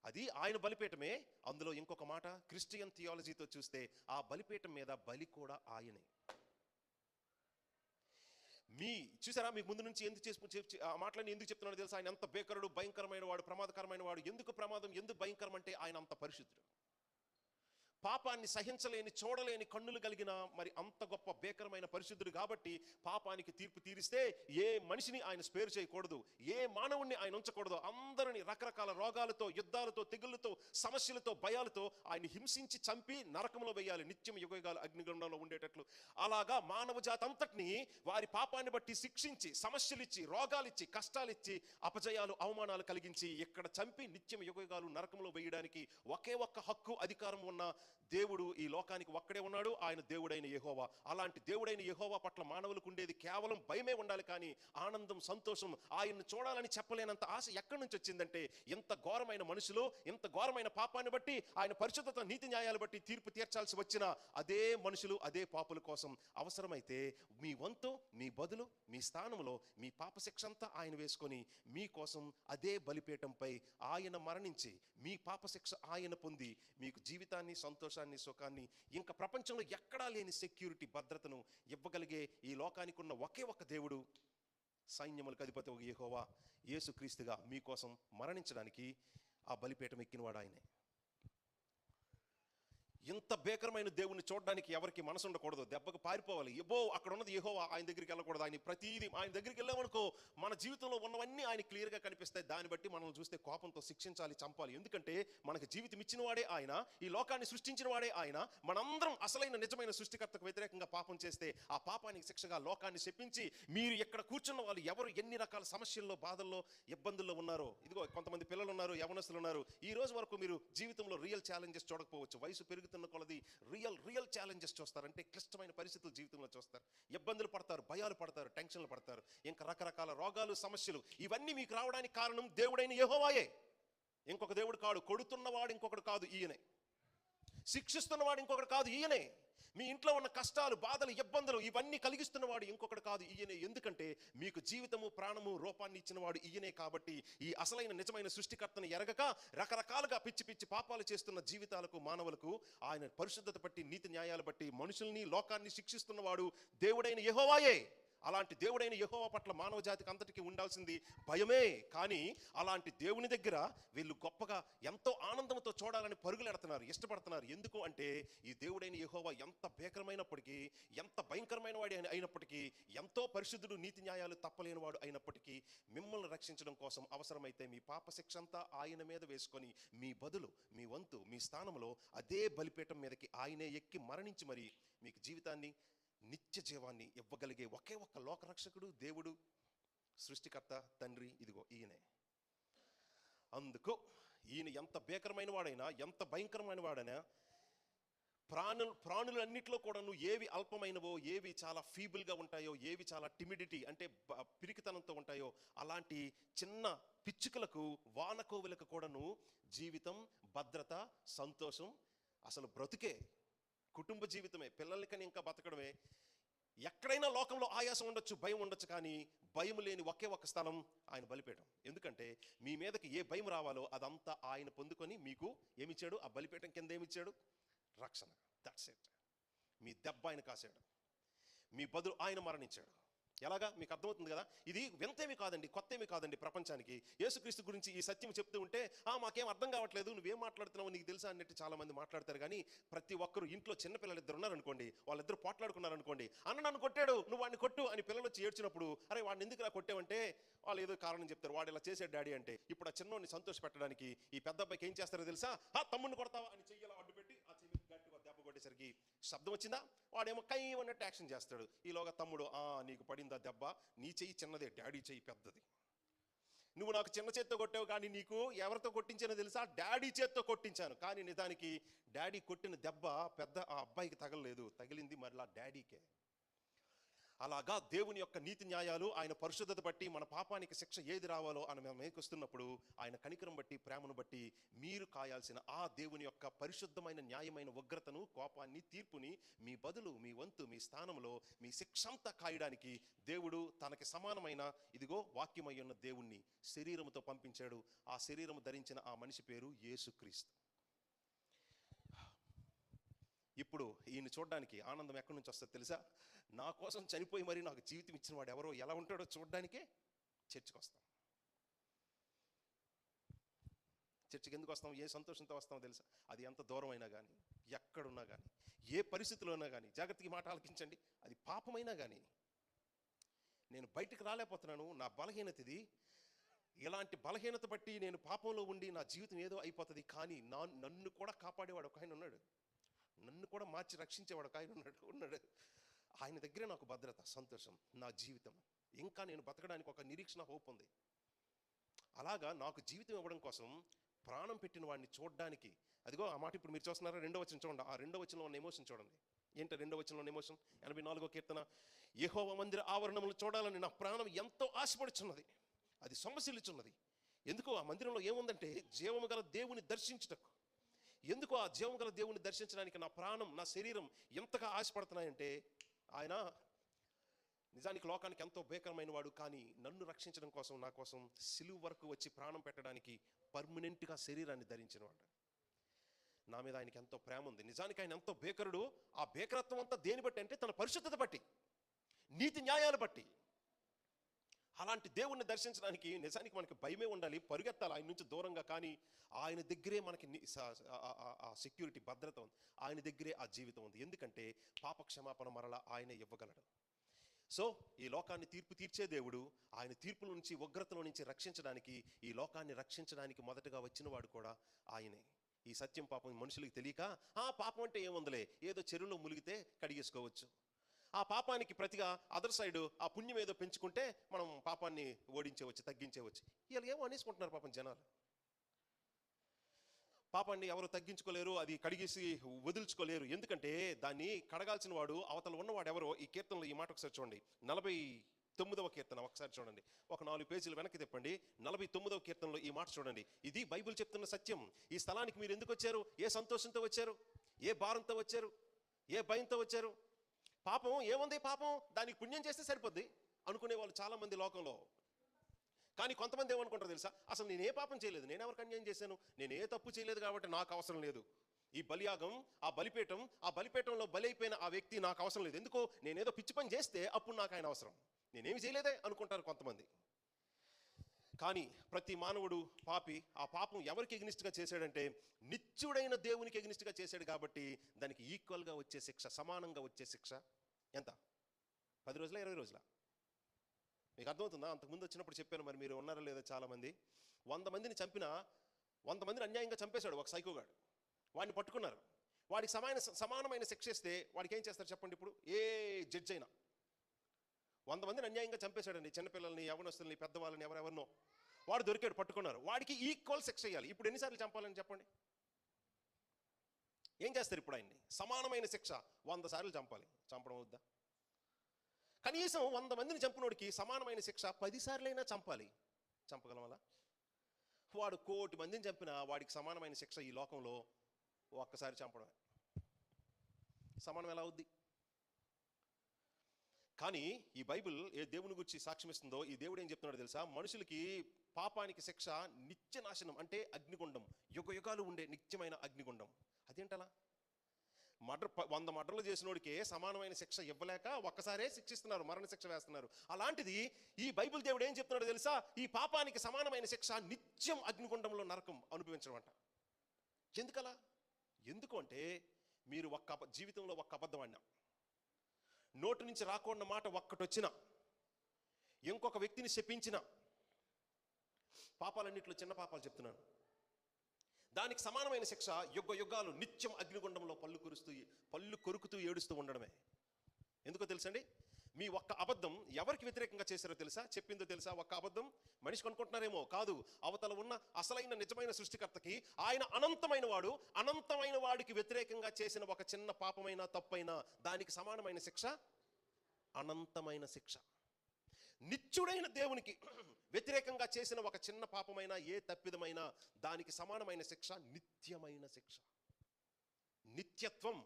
అది ఆయన బలిపీఠమే. అందులో ఇంకొక మాట, క్రిస్టియన్ థియాలజీతో చూస్తే ఆ బలిపీఠం మీద బలి కూడా ఆయనే. చూసారా, మీకు ముందు నుంచి ఆ మాటలని ఎందుకు చెప్తున్నాడు తెలుసా? ఆయన ఎంత భీకరుడు, భయంకరమైన వాడు, ప్రమాదకరమైన వాడు. ఎందుకు ప్రమాదం, ఎందుకు భయంకరం అంటే ఆయన అంత పరిశుద్ధుడు. పాపాన్ని సహించలేని, చూడలేని కన్నులు కలిగిన మరి అంత గొప్ప భీకరమైన పరిశుద్ధుడు కాబట్టి పాపానికి తీర్పు తీరిస్తే ఏ మనిషిని ఆయన స్పేర్ చేయకూడదు, ఏ మానవుణ్ణి ఆయన ఉంచకూడదు. అందరిని రకరకాల రోగాలతో, యుద్ధాలతో, తెగుళ్ళతో, సమస్యలతో, భయాలతో ఆయన హింసించి చంపి నరకంలో వేయాలి, నిత్యం యుగయుగాలు అగ్నిగుండంలో ఉండేటట్లు. అలాగా మానవ జాతి అంతటిని వారి పాపాన్ని బట్టి శిక్షించి, సమస్యలిచ్చి, రోగాలిచ్చి, కష్టాలిచ్చి, అపజయాలు, అవమానాలు కలిగించి ఇక్కడ చంపి నిత్యం యుగయుగాలు నరకంలో వేయడానికి ఒకే ఒక్క హక్కు, అధికారం ఉన్న దేవుడు ఈ లోకానికి ఒక్కడే ఉన్నాడు. ఆయన దేవుడైన యెహోవా. అలాంటి దేవుడైన యెహోవా పట్ల మానవులకు ఉండేది కేవలం భయమే ఉండాలి, కానీ ఆనందం, సంతోషం, ఆయన్ని చూడాలని చెప్పలేనంత ఆశ ఎక్కడి నుంచి వచ్చిందంటే ఇంత ఘోరమైన మనుషులు, ఇంత ఘోరమైన పాపాన్ని బట్టి, ఆయన పరిశుద్ధత, నీతి న్యాయాలు బట్టి తీర్పు తీర్చాల్సి వచ్చిన అదే మనుషులు, అదే పాపుల కోసం అవసరమైతే మీ వంతు, మీ బదులు, మీ స్థానంలో మీ పాప శిక్ష అంతా ఆయన వేసుకొని మీకోసం అదే బలిపీఠంపై ఆయన మరణించి, మీ పాప శిక్ష ఆయన పొంది మీకు జీవితాన్ని, సంతోషాన్ని, సుఖాన్ని, ఇంకా ప్రపంచంలో ఎక్కడా లేని సెక్యూరిటీ, భద్రతను ఇవ్వగలిగే ఈ లోకానికి ఉన్న ఒకే ఒక్క దేవుడు, సైన్యములకు అధిపతి యెహోవా యేసుక్రీస్తుగా మీకోసం మరణించడానికి ఆ బలిపీఠం ఎక్కినవాడు ఆయనే. ఇంత భీకరమైన దేవుణ్ణి చూడడానికి ఎవరికి మనసు ఉండకూడదు, దెబ్బకు పారిపోవాలి. ఎబో అక్కడ ఉన్నది యెహోవా, ఆయన దగ్గరికి వెళ్ళకూడదు. ఆయన ప్రతిదీ, ఆయన దగ్గరికి వెళ్ళామనుకో మన జీవితంలో ఉన్నవన్నీ ఆయన క్లియర్గా కనిపిస్తాయి. దాన్ని బట్టి మనల్ని చూస్తే కోపంతో శిక్షించాలి, చంపాలి. ఎందుకంటే మనకు జీవితం ఇచ్చిన వాడే ఆయన, ఈ లోకాన్ని సృష్టించిన వాడే ఆయన. మనందరం అసలైన నిజమైన సృష్టికర్తకు వ్యతిరేకంగా పాపం చేస్తే ఆ పాపానికి శిక్షగా లోకాన్ని శపించి, మీరు ఇక్కడ కూర్చున్న వాళ్ళు ఎవరు ఎన్ని రకాల సమస్యల్లో, బాధల్లో, ఇబ్బందుల్లో ఉన్నారో, ఇదిగో కొంతమంది పిల్లలు ఉన్నారు, యవనస్తులు ఉన్నారు, ఈ రోజు వరకు మీరు జీవితంలో రియల్ ఛాలెంజెస్ చూడకపోవచ్చు. వయసు పెరుగుతున్న కొలది రియల్ ఛాలెంజెస్ చూస్తారు. అంటే క్లిష్టమైన పరిస్థితులు జీవితంలో చూస్తారు, ఇబ్బందులు పడతారు, భయాలు పడతారు, టెన్షన్లు పడతారు, ఇంకా రకరకాల రోగాలు, సమస్యలు. ఇవన్నీ మీకు రావడానికి కారణం దేవుడైన యెహోవాయే, ఇంకొక దేవుడు కాడు. కొడుతున్నవాడు ఇంకొకడు కాదు, ఈయనే. శిక్షిస్తున్నవాడు ఇంకొకడు కాదు, ఈయనే. మీ ఇంట్లో ఉన్న కష్టాలు, బాధలు, ఇబ్బందులు ఇవన్నీ కలిగిస్తున్నవాడు ఇంకొకటి కాదు, ఈయనే. ఎందుకంటే మీకు జీవితము, ప్రాణము, రూపాన్ని ఇచ్చినవాడు ఈయనే. కాబట్టి ఈ అసలైన నిజమైన సృష్టికర్తను ఎరగక రకరకాలుగా పిచ్చి పిచ్చి పాపాలు చేస్తున్న జీవితాలకు, మానవులకు ఆయన పరిశుద్ధత బట్టి, నీతి న్యాయాలు బట్టి మనుషుల్ని, లోకాన్ని శిక్షిస్తున్నవాడు దేవుడైన యెహోవాయే. అలాంటి దేవుడైన యెహోవా పట్ల మానవ జాతికి అంతటికీ ఉండాల్సింది భయమే. కానీ అలాంటి దేవుని దగ్గర వీళ్ళు గొప్పగా ఎంతో ఆనందంతో చూడాలని పరుగులెడుతున్నారు, ఇష్టపడుతున్నారు. ఎందుకు అంటే ఈ దేవుడైన యెహోవా ఎంత భీకరమైనప్పటికీ, ఎంత భయంకరమైన వాడి అయినప్పటికీ, ఎంతో పరిశుద్ధుడు, నీతి న్యాయాలు తప్పలేనివాడు అయినప్పటికీ మిమ్మల్ని రక్షించడం కోసం అవసరమైతే మీ పాప శిక్ష అంతా ఆయన మీద వేసుకొని మీ బదులు, మీ వంతు, మీ స్థానంలో అదే బలిపీఠం మీదకి ఆయనే ఎక్కి మరణించి మరి మీకు జీవితాన్ని, నిత్య జీవాన్ని ఇవ్వగలిగే ఒకే ఒక్క లోకరక్షకుడు, దేవుడు, సృష్టికర్త, తండ్రి, ఇదిగో ఈయనే. అందుకు ఈయన ఎంత భీకరమైన వాడైనా, ఎంత భయంకరమైన వాడైనా, ప్రాణులన్నిట్లో కూడాను ఏవి అల్పమైనవో, ఏవి చాలా ఫీబుల్గా ఉంటాయో, ఏవి చాలా టిమిడిటీ అంటే పిరికితనంతో ఉంటాయో, అలాంటి చిన్న పిచ్చుకలకు, వానకోవులకు కూడాను జీవితం, భద్రత, సంతోషం, అసలు బ్రతుకే, కుటుంబ జీవితమే, పిల్లల్ని కని ఇంకా బతకడమే. ఎక్కడైనా లోకంలో ఆయాసం ఉండొచ్చు, భయం ఉండొచ్చు, కానీ భయం లేని ఒకే ఒక్క స్థలం ఆయన బలిపీఠం. ఎందుకంటే మీ మీదకి ఏ భయం రావాలో అదంతా ఆయన పొందుకొని మీకు ఏమిచ్చాడు? ఆ బలిపీఠం కింద ఏమిచ్చాడు? రక్షణ. That's it. మీ దెబ్బ ఆయన కాశాడు, మీ బదులు ఆయన మరణించాడు. ఎలాగా? మీకు అర్థమవుతుంది కదా. ఇది వింతేమి కాదండి, కొత్తేమి కాదండి. ప్రపంచానికి యేసుక్రీస్తు గురించి ఈ సత్యం చెప్తూ ఉంటే మాకేం అర్థం కావట్లేదు, నువ్వేం మాట్లాడుతున్నావు, నీకు తెలుసా అన్నట్టు చాలా మంది మాట్లాడతారు. కానీ ప్రతి ఒక్కరు ఇంట్లో చిన్నపిల్లలు ఇద్దరు ఉన్నారనుకోండి, వాళ్ళిద్దరు పోట్లాడుకున్నారనుకోండి, అన్న నన్ను కొట్టాడు, నువ్వు వాడిని కొట్టు అని పిల్లలు వచ్చి ఏడ్చినప్పుడు, అరే వాడిని ఎందుకు ఇలా కొట్టావంటే వాళ్ళు ఏదో కారణం చెప్తారు. వాడు ఇలా చేసాడు డాడీ అంటే, ఇప్పుడు ఆ చిన్నోడిని సంతోష పెట్టడానికి ఈ పెద్ద అబ్బాయికి ఏం చేస్తారో తెలుసా? తమ్ముడిని కొడతావా అని చెయ్యాల అడ్డు పెట్టి ఆ చెయ్యి గట్టిగా దెబ్బ కొట్టేసరికి శబ్దం వచ్చిందా, వాడేమో కై అన్నట్టు యాక్షన్ చేస్తాడు. ఈలోగా తమ్ముడు, నీకు పడిందా దెబ్బ, నీ చెయ్యి చిన్నదే, డాడీ చెయ్యి పెద్దది. నువ్వు నాకు చిన్న చేత్తో కొట్టావు, కానీ నీకు ఎవరితో కొట్టించానో తెలుసా? డాడీ చేత్తో కొట్టించాను. కానీ నిజానికి డాడీ కొట్టిన దెబ్బ పెద్ద ఆ అబ్బాయికి తగలలేదు, తగిలింది మరలా డాడీకే. అలాగా దేవుని యొక్క నీతి న్యాయాలు, ఆయన పరిశుద్ధత బట్టి మన పాపానికి శిక్ష ఏది రావాలో అని మేము మేకొస్తున్నప్పుడు, ఆయన కనికరం బట్టి, ప్రేమను బట్టి మీరు కాయాల్సిన ఆ దేవుని యొక్క పరిశుద్ధమైన, న్యాయమైన ఉగ్రతను, కోపాన్ని, తీర్పుని మీ బదులు, మీ వంతు, మీ స్థానంలో మీ శిక్షంతా కాయడానికి దేవుడు తనకి సమానమైన, ఇదిగో వాక్యమై ఉన్న దేవుణ్ణి శరీరముతో పంపించాడు. ఆ శరీరము ధరించిన ఆ మనిషి పేరు యేసుక్రీస్తు. ఇప్పుడు ఈయన చూడడానికి ఆనందం ఎక్కడి నుంచి వస్తుంది తెలుసా? నా కోసం చనిపోయి మరి నాకు జీవితం ఇచ్చిన వాడు ఎవరో ఎలా ఉంటాడో చూడడానికే చర్చికి వస్తాం. చర్చికి ఎందుకు వస్తాం? ఏ సంతోషంతో వస్తామో తెలుసా? అది ఎంత దూరం అయినా కానీ, ఎక్కడున్నా కానీ, ఏ పరిస్థితిలో ఉన్నా కానీ, జాగ్రత్తగా మాట ఆలకించండి, అది పాపమైనా కానీ, నేను బయటకు రాలేకపోతున్నాను, నా బలహీనత ఇది, ఇలాంటి బలహీనత బట్టి నేను పాపంలో ఉండి నా జీవితం ఏదో అయిపోతుంది, కానీ నన్ను కూడా కాపాడేవాడు ఒక ఆయన ఉన్నాడు, నన్ను కూడా మార్చి రక్షించేవాడు ఒక ఆయన ఉన్నాడు. ఆయన దగ్గరే నాకు భద్రత, సంతోషం, నా జీవితం, ఇంకా నేను బతకడానికి ఒక నిరీక్షణ, హోప్ ఉంది. అలాగా నాకు జీవితం ఇవ్వడం కోసం ప్రాణం పెట్టిన వాడిని చూడడానికి, అదిగో ఆ మాట ఇప్పుడు మీరు చూస్తున్నారా, 2వ వచనం చూడండి. ఆ 2వ వచనంలో ఉన్న ఎమోషన్ చూడండి. ఏంటో 2వ వచనంలో ఉన్న ఎమోషన్? 84వ కీర్తన, యెహోవా మందిర ఆవరణములు చూడాలని నా ప్రాణం ఎంతో ఆశపడుచున్నది, అది సొమ్మసిల్లుచున్నది. ఎందుకు? ఆ మందిరంలో ఏముందంటే జీవము గల దేవుని దర్శించుటకు. ఎందుకు ఆ జీవము గల దేవుని దర్శించడానికి నా ప్రాణం, నా శరీరం ఎంతగా ఆశపడుతున్నాయంటే, ఆయన నిజానికి లోకానికి ఎంతో భీకరమైన వాడు, కానీ నన్ను రక్షించడం కోసం, నా కోసం సిలువ వరకు వచ్చి ప్రాణం పెట్టడానికి పర్మనెంట్గా శరీరాన్ని ధరించినవాడు. నా మీద ఆయనకి ఎంతో ప్రేమ ఉంది. నిజానికి ఆయన ఎంతో భీకరుడు. ఆ భీకరత్వం అంతా దేని బట్టి అంటే తన పరిశుద్ధత బట్టి, నీతి న్యాయాలు బట్టి. అలాంటి దేవుణ్ణి దర్శించడానికి నిజానికి మనకి భయమే ఉండాలి, పరుగెత్తాలి ఆయన నుంచి దూరంగా. కానీ ఆయన దగ్గరే మనకి ఆ సెక్యూరిటీ, భద్రత ఉంది. ఆయన దగ్గరే ఆ జీవితం ఉంది. ఎందుకంటే పాప క్షమాపణ మరలా ఆయనే ఇవ్వగలడు. సో ఈ లోకాన్ని తీర్పు తీర్చే దేవుడు, ఆయన తీర్పుల నుంచి, ఉగ్రతలో నుంచి రక్షించడానికి, ఈ లోకాన్ని రక్షించడానికి మొదటగా వచ్చిన వాడు కూడా ఆయనే. ఈ సత్యం పాపం మనుషులకు తెలియక, పాపం అంటే ఏముందిలే, ఏదో చెరువులో ములిగితే కడిగేసుకోవచ్చు, ఆ పాపానికి ప్రతిగా అదర్ సైడ్ ఆ పుణ్యం ఏదో పెంచుకుంటే మనం పాపాన్ని ఓడించవచ్చు, తగ్గించవచ్చు. వీళ్ళు ఏమో అనేసుకుంటున్నారు పాపం జనాలు. పాపాన్ని ఎవరు తగ్గించుకోలేరు, అది కడిగేసి వదులుచుకోలేరు. ఎందుకంటే దాన్ని కడగాల్సిన వాడు అవతల ఉన్నవాడు ఎవరో. ఈ కీర్తనలో ఈ మాట ఒకసారి చూడండి, 49వ కీర్తన ఒకసారి చూడండి, ఒక 4 పేజీలు వెనక్కి తిప్పండి. 49వ కీర్తనలో ఈ మాట చూడండి. ఇది బైబిల్ చెప్తున్న సత్యం. ఈ స్థలానికి మీరు ఎందుకు వచ్చారు? ఏ సంతోషంతో వచ్చారు? ఏ భారంతో వచ్చారు? ఏ భయంతో వచ్చారు? పాపం ఏముంది, పాపం దానికి పుణ్యం చేస్తే సరిపోద్ది అనుకునే వాళ్ళు చాలా మంది లోకంలో. కానీ కొంతమంది ఏమనుకుంటారు తెలుసా, అసలు నేను ఏ పాపం చేయలేదు, నేను ఎవరికి అన్యాయం చేశాను, నేను ఏ తప్పు చేయలేదు కాబట్టి నాకు అవసరం లేదు. ఈ బలియాగం, ఆ బలిపీఠంలో బలి అయిపోయిన ఆ వ్యక్తి నాకు అవసరం లేదు. ఎందుకో నేనేదో పిచ్చి పని చేస్తే అప్పుడు నాకు ఆయన అవసరం, నేనేమి చేయలేదే అనుకుంటారు కొంతమంది. కానీ ప్రతి మానవుడు పాపి. ఆ పాపం ఎవరికి ఎగ్నిస్ట్గా చేశాడంటే నిత్యుడైన దేవునికి ఎగ్నిస్ట్గా చేశాడు. కాబట్టి దానికి ఈక్వల్గా వచ్చే శిక్ష, సమానంగా వచ్చే శిక్ష ఎంత? 10 రోజుల 20 రోజుల? మీకు అర్థమవుతుందా? అంతకుముందు వచ్చినప్పుడు చెప్పాను, మరి మీరు ఉన్నారో లేదో. చాలామంది 100 మందిని చంపిన, 100 మందిని అన్యాయంగా చంపేశాడు ఒక సైకోగాడు. వాడిని పట్టుకున్నారు. వాడికి సమానమైన శిక్ష ఇస్తే వాడికి ఏం చేస్తారు చెప్పండి? ఇప్పుడు ఏ జడ్జి అయినా 100 మందిని అన్యాయంగా చంపేశాడండి, చిన్నపిల్లల్ని, యవనస్తుల్ని, పెద్దవాళ్ళని, ఎవరెవరినో. వాడు దొరికాడు, పట్టుకున్నారు. వాడికి ఈక్వల్ శిక్ష ఇవ్వాలి. ఇప్పుడు ఎన్నిసార్లు చంపాలని చెప్పండి? ఏం చేస్తారు ఇప్పుడు ఆయన్ని? సమానమైన శిక్ష 100 సార్లు చంపాలి. చంపడం అవుద్దా? కనీసం 100 మందిని చంపినోడికి సమానమైన శిక్ష 10 సార్లైనా చంపాలి. చంపగలమలా? వాడు 1 కోటి మందిని చంపినా వాడికి సమానమైన శిక్ష ఈ లోకంలో ఒక్కసారి చంపడమే. సమానం ఎలా అవుద్ది? కానీ ఈ బైబిల్ ఏ దేవుని గురించి సాక్ష్యమిస్తుందో, ఈ దేవుడు ఏం చెప్తున్నాడు తెలుసా? మనుషులకి పాపానికి శిక్ష నిత్య నాశనం, అంటే అగ్నిగుండం, యుగ యుగాలు ఉండే నిత్యమైన అగ్నిగుండం. అదేంటలా? 100 మర్డర్లు చేసినోడికే సమానమైన శిక్ష ఇవ్వలేక ఒక్కసారే శిక్షిస్తున్నారు, మరణ శిక్ష వేస్తున్నారు. అలాంటిది ఈ బైబిల్ దేవుడు ఏం చెప్తున్నాడు తెలుసా? ఈ పాపానికి సమానమైన శిక్ష నిత్యం అగ్నిగుండంలో నరకం అనుభవించడం అంట. ఎందుకలా? ఎందుకు అంటే మీరు జీవితంలో ఒక్క అబద్ధం అన్నా, నోటి నుంచి రాకూడని మాట ఒక్కటి వచ్చినా, ఇంకొక వ్యక్తిని శపించిన, పాపాలన్నింటిలో చిన్న పాపాలు చెప్తున్నాను, దానికి సమానమైన శిక్ష యుగ యుగాలు నిత్యం అగ్నిగుండంలో పళ్ళు కొరుకుతూ ఏడుస్తూ ఉండడమే. ఎందుకో తెలుసండి? మీ ఒక్క అబద్ధం ఎవరికి వ్యతిరేకంగా చేశారో తెలుసా? చెప్పిందో తెలుసా? ఒక్క అబద్ధం మనిషి అనుకుంటున్నారేమో, కాదు, అవతల ఉన్న అసలైన నిజమైన సృష్టికర్తకి, ఆయన అనంతమైన వాడు, అనంతమైన వాడికి వ్యతిరేకంగా చేసిన ఒక చిన్న పాపమైన, తప్పైనా దానికి సమానమైన శిక్ష అనంతమైన శిక్ష. నిత్యుడైన దేవునికి వ్యతిరేకంగా చేసిన ఒక చిన్న పాపమైన, ఏ తప్పిదమైన, దానికి సమానమైన శిక్ష నిత్యమైన శిక్ష. నిత్యత్వం.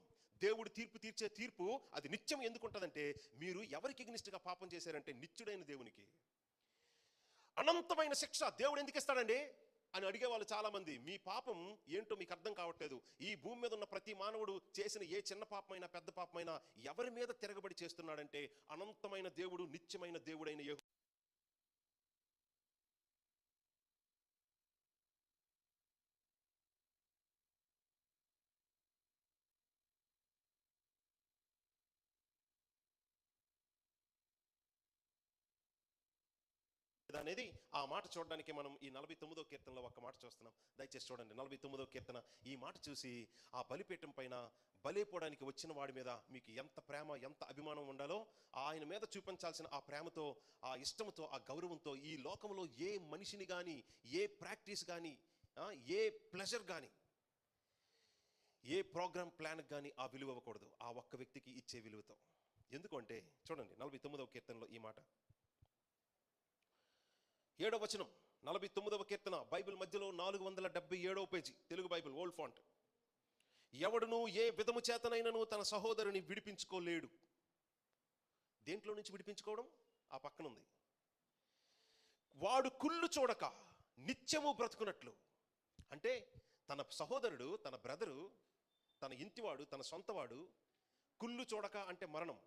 దేవుడు తీర్పు తీర్చే తీర్పు అది నిత్యం. ఎందుకుంటుందంటే మీరు ఎవరికి ఎగ్నిస్ట్గా పాపం చేశారంటే నిత్యుడైన దేవునికి అనంతమైన శిక్ష దేవుడు ఎందుకు ఇస్తాడండి అని అడిగేవాళ్ళు చాలా మంది. మీ పాపం ఏంటో మీకు అర్థం కావట్లేదు. ఈ భూమి మీద ఉన్న ప్రతి మానవుడు చేసిన ఏ చిన్న పాపమైనా, పెద్ద పాపమైనా ఎవరి మీద తిరగబడి చేస్తున్నాడంటే అనంతమైన దేవుడు, నిత్యమైన దేవుడైన లేదా అనేది ఆ మాట చూడడానికి మనం ఈ 49వ కీర్తనలో ఒక మాట చూస్తున్నాం. దయచేసి చూడండి 49వ కీర్తన. ఈ మాట చూసి ఆ బలిపీఠం పైన బలైపోవడానికి వచ్చిన వాడి మీద మీకు ఎంత ప్రేమ, ఎంత అభిమానం ఉండాలో ఆయన మీద చూపించాల్సిన ఆ ప్రేమతో, ఆ ఇష్టంతో, ఆ గౌరవంతో ఈ లోకంలో ఏ మనిషిని కానీ, ఏ ప్రాక్టీస్ కానీ, ఏ ప్లెజర్ కానీ, ఏ ప్రోగ్రామ్ ప్లాన్ కానీ ఆ విలువ ఇవ్వకూడదు. ఆ ఒక్క వ్యక్తికి ఇచ్చే విలువతో. ఎందుకంటే చూడండి 49వ కీర్తనలో ఈ మాట 7వ వచనం. 49వ కీర్తన బైబిల్ మధ్యలో 477వ page, Telugu Bible old font. ఎవడును ఏ విధము చేతనైనను తన సహోదరుని విడిపించుకోలేడు. దేంట్లో నుంచి విడిపించుకోవడం? ఆ పక్కన ఉంది. వాడు కుళ్ళు చూడక నిత్యము బ్రతుకున్నట్లు. అంటే తన సహోదరుడు, తన బ్రదరు, తన ఇంటివాడు, తన సొంతవాడు కుళ్ళు చూడక అంటే మరణం.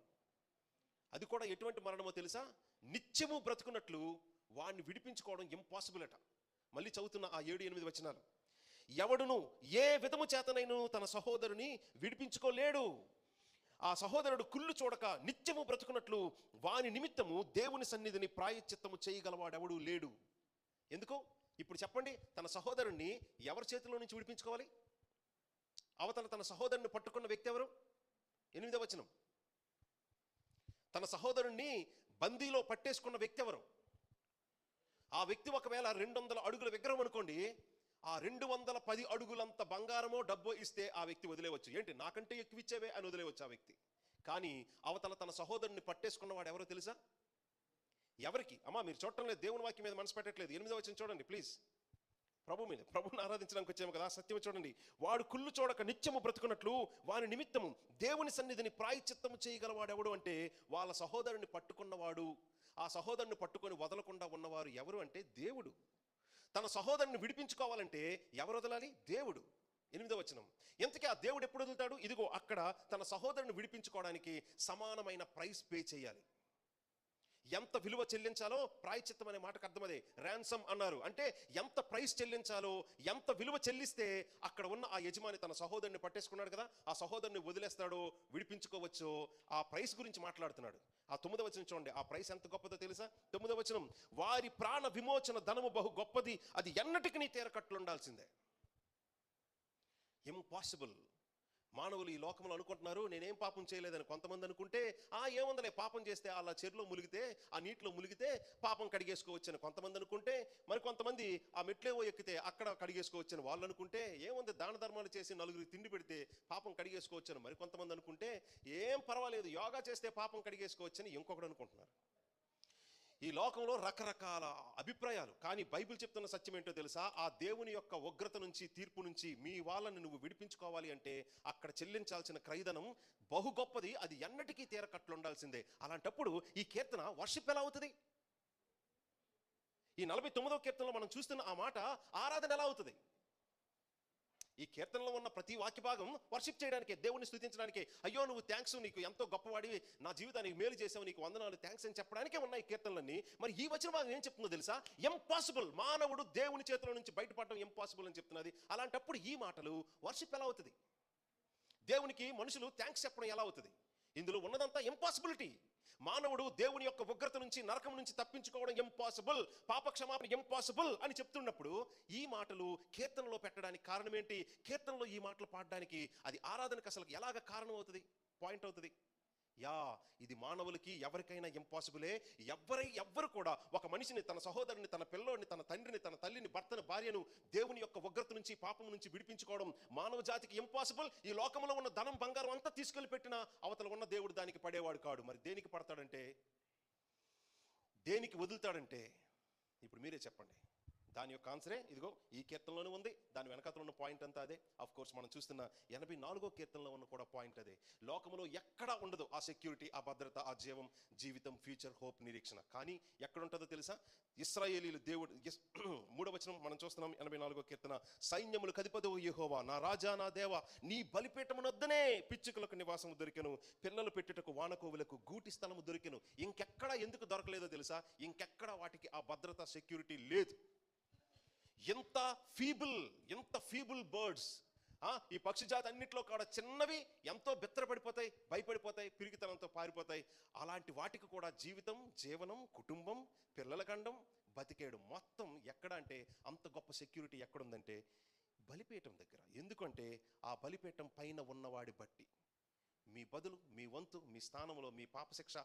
అది కూడా ఎటువంటి మరణమో తెలుసా? నిత్యము బ్రతుకున్నట్లు వాడిని విడిపించుకోవడం ఇంపాసిబుల్ అట. మళ్ళీ చదువుతున్న ఆ 7-8 వచనాలు. ఎవడును ఏ విధము చేతనైను తన సహోదరుని విడిపించుకోలేడు. ఆ సహోదరుడు కుళ్ళు చూడక నిత్యము బ్రతుకున్నట్లు వాని నిమిత్తము దేవుని సన్నిధిని ప్రాయశ్చిత్తము చేయగలవాడెవడు లేడు. ఎందుకు? ఇప్పుడు చెప్పండి, తన సహోదరుణ్ణి ఎవరి చేతిలో నుంచి విడిపించుకోవాలి? అవతల తన సహోదరుని పట్టుకున్న వ్యక్తి ఎవరు? 8వ వచనం. తన సహోదరుణ్ణి బందీలో పట్టేసుకున్న వ్యక్తి ఎవరు? ఆ వ్యక్తి ఒకవేళ 200 అడుగుల విగ్రహం అనుకోండి, ఆ 210 అడుగులంత బంగారమో డబ్బో ఇస్తే ఆ వ్యక్తి వదిలేవచ్చు. ఏంటి నాకంటే ఎక్కువ ఇచ్చేవే అని వదిలేవచ్చు ఆ వ్యక్తి. కానీ అవతల తన సహోదరుని పట్టేసుకున్నవాడు ఎవరో తెలుసా? ఎవరికి? అమ్మా మీరు చూడటం లేదు, దేవుని వాక్యం మీద మనసు పెట్టట్లేదు. 8వ వచనం చూడండి ప్లీజ్. ప్రభుని ఆరాధించడానికి వచ్చాము కదా, సత్యము చూడండి. వాడు కుళ్ళు చూడక నిత్యము బ్రతుకున్నట్లు వాని నిమిత్తము దేవుని సన్నిధిని ప్రాయశ్చిత్తము చేయగలవాడు ఎవడు అంటే వాళ్ళ సహోదరుని పట్టుకున్నవాడు. ఆ సహోదరుని పట్టుకొని వదలకుండా ఉన్నవారు ఎవరు అంటే దేవుడు. తన సహోదరుని విడిపించుకోవాలంటే ఎవరు వదలాలి? దేవుడు. 8వ వచనం. ఇంతకీ ఆ దేవుడు ఎప్పుడు వదులుతాడు? ఇదిగో అక్కడ తన సహోదరుని విడిపించుకోవడానికి సమానమైన ప్రైస్ పే చేయాలి. ఎంత విలువ చెల్లించాలో ప్రాయశ్చిత్తం అనే మాటకు అర్థం అదే. ర్యాన్సమ్ అన్నారు అంటే ఎంత ప్రైస్ చెల్లించాలో, ఎంత విలువ చెల్లిస్తే అక్కడ ఉన్న ఆ యజమాని తన సహోదరుని పట్టేసుకున్నాడు కదా, ఆ సహోదరుని వదిలేస్తాడో విడిపించుకోవచ్చో ఆ ప్రైస్ గురించి మాట్లాడుతున్నాడు. ఆ 9వ వచనం చూడండి, ఆ ప్రైస్ ఎంత గొప్పదో తెలుసా? 9వ వచనం. వారి ప్రాణ విమోచన ధనము బహు గొప్పది, అది ఎన్నటికి నీ తీరకట్లు ఉండాల్సిందే. ఇంపాసిబుల్. మానవులు ఈ లోకంలో అనుకుంటున్నారు నేనేం పాపం చేయలేదని. కొంతమంది అనుకుంటే ఏముందలే పాపం చేస్తే అలా చెరులో ములిగితే, ఆ నీటిలో ములిగితే పాపం కడిగేసుకోవచ్చని కొంతమంది అనుకుంటే, మరి కొంతమంది ఆ మెట్లేవో ఎక్కితే అక్కడ కడిగేసుకోవచ్చని వాళ్ళు అనుకుంటే, ఏముంది దాన ధర్మాలు చేసి నలుగురికి తిండి పెడితే పాపం కడిగేసుకోవచ్చని మరి కొంతమంది అనుకుంటే, ఏం పర్వాలేదు యోగా చేస్తే పాపం కడిగేసుకోవచ్చని ఇంకొకడు అనుకుంటున్నారు. ఈ లోకంలో రకరకాల అభిప్రాయాలు. కానీ బైబిల్ చెప్తున్న సత్యం ఏంటో తెలుసా? ఆ దేవుని యొక్క ఉగ్రత నుంచి, తీర్పు నుంచి మీ వాళ్ళని నువ్వు విడిపించుకోవాలి అంటే అక్కడ చెల్లించాల్సిన క్రయధనం బహు గొప్పది, అది ఎన్నటికీ తీరకట్లు ఉండాల్సిందే. అలాంటప్పుడు ఈ కీర్తన వర్షిప్ ఎలా అవుతుంది? ఈ 49వ కీర్తనలో మనం చూస్తున్న ఆ మాట ఆరాధన ఎలా అవుతుంది? ఈ కీర్తనలో ఉన్న ప్రతి వాక్య భాగం వర్షిప్ చేయడానికే, దేవుని స్తుతించడానికే. అయ్యో నువ్వు థ్యాంక్స్, నీకు ఎంతో గొప్పవాడివి, నా జీవితానికి మేలు చేసావు, నీకు వందనాలు, థ్యాంక్స్ అని చెప్పడానికే ఉన్నాయి కీర్తనలన్నీ. మరి ఈ వచన భాగం ఏం చెప్తుందో తెలుసా? ఇంపాసిబుల్, మానవుడు దేవుని చేతుల నుంచి బయటపడడం ఇంపాసిబుల్ అని చెప్తున్నది. అలాంటప్పుడు ఈ మాటలు వర్షిప్ ఎలా అవుతుంది? దేవునికి మనుషులు థ్యాంక్స్ చెప్పడం ఎలా అవుతుంది? ఇందులో ఉన్నదంతా ఇంపాసిబిలిటీ. మానవుడు దేవుని యొక్క ఉగ్రత నుంచి, నరకం నుంచి తప్పించుకోవడం ఇంపాసిబుల్, పాప క్షమాపణ ఇంపాసిబుల్ అని చెప్తున్నప్పుడు ఈ మాటలు కీర్తనలో పెట్టడానికి కారణం ఏంటి? కీర్తనలో ఈ మాటలు పాడడానికి అది ఆరాధనకు అసలు ఎలాగ కారణం అవుతుంది, పాయింట్ అవుతుంది? ఇది మానవులకి ఎవరికైనా ఇంపాసిబులే. ఎవ్వరు కూడా ఒక మనిషిని, తన సహోదరుని, తన పిల్లోడిని, తన తండ్రిని, తన తల్లిని, భర్తను, భార్యను దేవుని యొక్క ఉగ్రత నుంచి, పాపం నుంచి విడిపించుకోవడం మానవ జాతికి ఇంపాసిబుల్. ఈ లోకంలో ఉన్న ధనం, బంగారం అంతా తీసుకెళ్లి పెట్టినా అవతల ఉన్న దేవుడు దానికి పడేవాడు కాడు. మరి దేనికి పడతాడంటే, దేనికి వదులుతాడంటే ఇప్పుడు మీరే చెప్పండి. దాని యొక్క ఆన్సరే ఇదిగో ఈ కీర్తనలోనే ఉంది. దాని వెనకాతలో ఉన్న పాయింట్ అంతా అదే. ఆఫ్ కోర్స్ మనం చూస్తున్న 84వ కీర్తనలో ఉన్న కూడా పాయింట్ అదే. లోకంలో ఎక్కడా ఉండదు ఆ సెక్యూరిటీ, ఆ భద్రత, ఆ జీవితం, ఫ్యూచర్, హోప్, నిరీక్షణ. కానీ ఎక్కడ ఉంటుందో తెలుసా? ఇశ్రాయేలీలు దేవుడు 3వ వచనం మనం చూస్తున్నాం 84వ కీర్తన. సైన్యములకు అధిపతియగు యెహోవా, నా రాజా, నా దేవా, నీ బలిపీఠమునొద్దనే పిచ్చుకలకు నివాసము దొరికెను, పిల్లలు పెట్టుటకు వానకోవులకు గూటి స్థలము దొరికెను. ఇంకెక్కడా ఎందుకు దొరకలేదో తెలుసా? ఇంకెక్కడా వాటికి ఆ భద్రత, సెక్యూరిటీ లేదు. ఎంత ఫీబుల్ బర్డ్స్, ఈ పక్షి జాతి అన్నిట్లో కూడా చిన్నవి, ఎంతో బెత్తరపడిపోతాయి, భయపడిపోతాయి, పిరిగితనంతో పారిపోతాయి. అలాంటి వాటికి కూడా జీవితం, జీవనం, కుటుంబం, పిల్లల కండం, బతికాడు. మొత్తం ఎక్కడ అంటే అంత గొప్ప సెక్యూరిటీ ఎక్కడుందంటే బలిపీఠం దగ్గర. ఎందుకంటే ఆ బలిపీఠం పైన ఉన్నవాడి బట్టి మీ బదులు, మీ వంతు, మీ స్థానంలో మీ పాపశిక్ష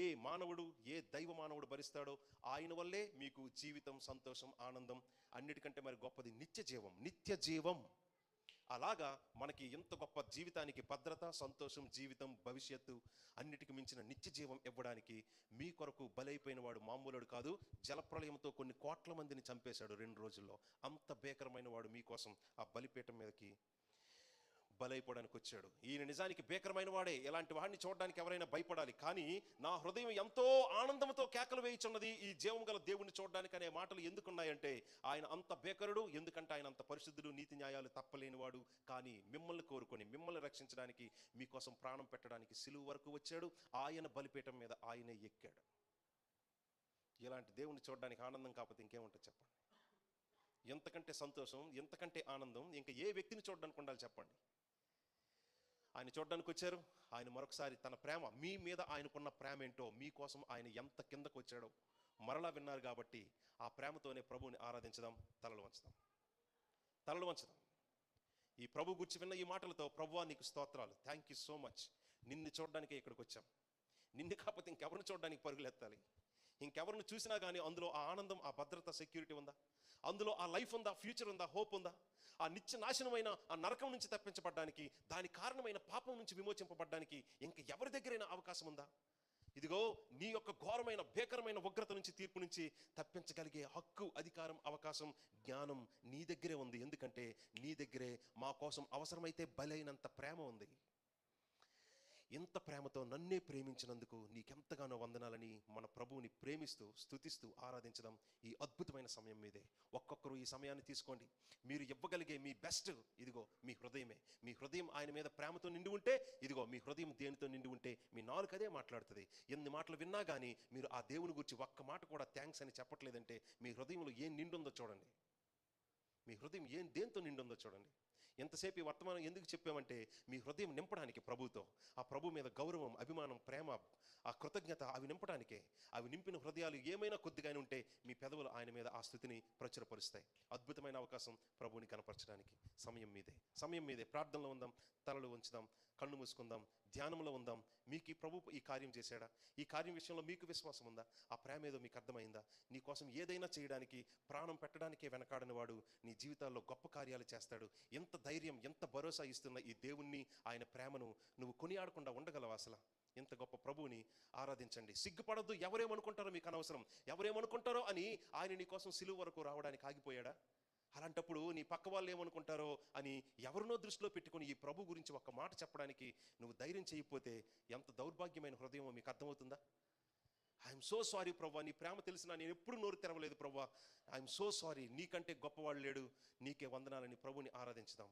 ఏ మానవుడు, ఏ దైవ మానవుడు భరిస్తాడో ఆయన వల్లే మీకు జీవితం, సంతోషం, ఆనందం, అన్నిటికంటే మరి గొప్పది నిత్య జీవం. నిత్య జీవం. అలాగా మనకి ఎంత గొప్ప జీవితానికి భద్రత, సంతోషం, జీవితం, భవిష్యత్తు, అన్నిటికి మించిన నిత్య జీవం ఇవ్వడానికి మీ కొరకు బలైపోయిన వాడు మామూలుడు కాదు. జలప్రలయంతో కొన్ని కోట్ల మందిని చంపేశాడు 2 రోజుల్లో. అంత భీకరమైన వాడు మీకోసం ఆ బలిపీఠం మీదకి బలైపోవడానికి వచ్చాడు. ఈయన నిజానికి భీకరమైన వాడే. ఇలాంటి వాడిని చూడడానికి ఎవరైనా భయపడాలి. కానీ నా హృదయం ఎంతో ఆనందంతో కేకలు వేయుచున్నది ఈ జీవం గల దేవుణ్ణి చూడడానికి అనే మాటలు ఎందుకున్నాయంటే ఆయన అంత భీకరుడు. ఎందుకంటే ఆయన అంత పరిశుద్ధుడు, నీతి న్యాయాలు తప్పలేనివాడు. కానీ మిమ్మల్ని కోరుకొని, మిమ్మల్ని రక్షించడానికి, మీకోసం ప్రాణం పెట్టడానికి సిలువ వరకు వచ్చాడు. ఆయన బలిపీఠం మీద ఆయనే ఎక్కాడు. ఇలాంటి దేవుణ్ణి చూడడానికి ఆనందం కాకపోతే ఇంకేముంటుంది చెప్పండి? ఎంతకంటే సంతోషం, ఎంతకంటే ఆనందం ఇంకా ఏ వ్యక్తిని చూడడానికి ఉండాలి చెప్పండి? ఆయన చూడడానికి వచ్చారు. ఆయన మరొకసారి తన ప్రేమ, మీ మీద ఆయనకున్న ప్రేమ ఏంటో, మీకోసం ఆయన ఎంత కిందకు వచ్చాడో మరలా విన్నారు. కాబట్టి ఆ ప్రేమతోనే ప్రభువుని ఆరాధించదాం. తలలు వంచుదాం, తలలు వంచుదాం. ఈ ప్రభు గురించి విన్న ఈ మాటలతో, ప్రభువా నీకు స్తోత్రాలు, థ్యాంక్ యూ సో మచ్. నిన్ను చూడడానికే ఇక్కడికి వచ్చాం. నిన్ను కాకపోతే ఇంకెవరిని చూడడానికి పరుగులెత్తాలి? ఇంకెవరిని చూసినా కానీ అందులో ఆ ఆనందం, ఆ భద్రత, సెక్యూరిటీ ఉందా? అందులో ఆ లైఫ్ ఉందా? ఫ్యూచర్ ఉందా? హోప్ ఉందా? ఆ నిత్య నాశనమైన ఆ నరకం నుంచి తప్పించబడ్డానికి, దానికి కారణమైన పాపం నుంచి విమోచింపబడ్డానికి ఇంక ఎవరి దగ్గరైనా అవకాశం ఉందా? ఇదిగో నీ యొక్క ఘోరమైన, భీకరమైన ఉగ్రత నుంచి, తీర్పు నుంచి తప్పించగలిగే హక్కు, అధికారం, అవకాశం, జ్ఞానం నీ దగ్గరే ఉంది. ఎందుకంటే నీ దగ్గరే మా కోసం అవసరమైతే బలైనంత ప్రేమ ఉంది. ఇంత ప్రేమతో నన్నే ప్రేమించినందుకు నీకెంతగానో వందనాలని మన ప్రభువుని ప్రేమిస్తూ, స్తుతిస్తూ ఆరాధించడం ఈ అద్భుతమైన సమయం మీదే. ఒక్కొక్కరు ఈ సమయాన్ని తీసుకోండి. మీరు ఇవ్వగలిగే మీ బెస్ట్ ఇదిగో మీ హృదయమే. మీ హృదయం ఆయన మీద ప్రేమతో నిండి ఉంటే, ఇదిగో మీ హృదయం దేనితో నిండి ఉంటే మీ నాలుక అదే మాట్లాడుతుంది. ఎన్ని మాటలు విన్నా కానీ మీరు ఆ దేవుని గురించి ఒక్క మాట కూడా థ్యాంక్స్ అని చెప్పట్లేదంటే మీ హృదయంలో ఏం నిండుందో చూడండి. మీ హృదయం దేంతో నిండుందో చూడండి. ఎంతసేపు ఈ వర్తమానం ఎందుకు చెప్పామంటే మీ హృదయం నింపడానికి ప్రభుతో, ఆ ప్రభు మీద గౌరవం, అభిమానం, ప్రేమ, ఆ కృతజ్ఞత అవి నింపడానికే. అవి నింపిన హృదయాలు ఏమైనా కొద్దిగానే ఉంటే మీ పెదవులు ఆయన మీద ఆ స్థుతిని ప్రచురపరుస్తాయి. అద్భుతమైన అవకాశం ప్రభువుని కనపరచడానికి. సమయం మీదే. ప్రార్థనలో ఉందాం, తలలు ఉంచుదాం, కళ్ళు మూసుకుందాం, ధ్యానంలో ఉందాం. మీకు ఈ ప్రభు ఈ కార్యం చేశాడా? ఈ కార్యం విషయంలో మీకు విశ్వాసం ఉందా? ఆ ప్రేమ ఏదో మీకు అర్థమైందా? నీ కోసం ఏదైనా చేయడానికి, ప్రాణం పెట్టడానికే వెనకాడని వాడు నీ జీవితాల్లో గొప్ప కార్యాలు చేస్తాడు. ఎంత ధైర్యం, ఎంత భరోసా ఇస్తున్న ఈ దేవుణ్ణి, ఆయన ప్రేమను నువ్వు కొనియాడకుండా ఉండగలవా? అసలు ఎంత గొప్ప ప్రభువుని ఆరాధించండి. సిగ్గుపడొద్దు. ఎవరేమనుకుంటారో మీకు అనవసరం. ఎవరేమనుకుంటారో అని ఆయన నీ కోసం సిలువ వరకు రావడానికి ఆగిపోయాడా? అలాంటప్పుడు నీ పక్క వాళ్ళు ఏమనుకుంటారో అని ఎవరినో దృష్టిలో పెట్టుకుని ఈ ప్రభు గురించి ఒక్క మాట చెప్పడానికి నువ్వు ధైర్యం చేయకపోతే ఎంత దౌర్భాగ్యమైన హృదయమో మీకు అర్థమవుతుందా? ఐఎమ్ సో సారీ ప్రభా, నీ ప్రేమ తెలిసినా నేను ఎప్పుడు నోరు తెరవలేదు ప్రభా, ఐఎమ్ సో సారీ. నీకంటే గొప్పవాడు లేడు, నీకే వందనాలని ప్రభుని ఆరాధించుదాం.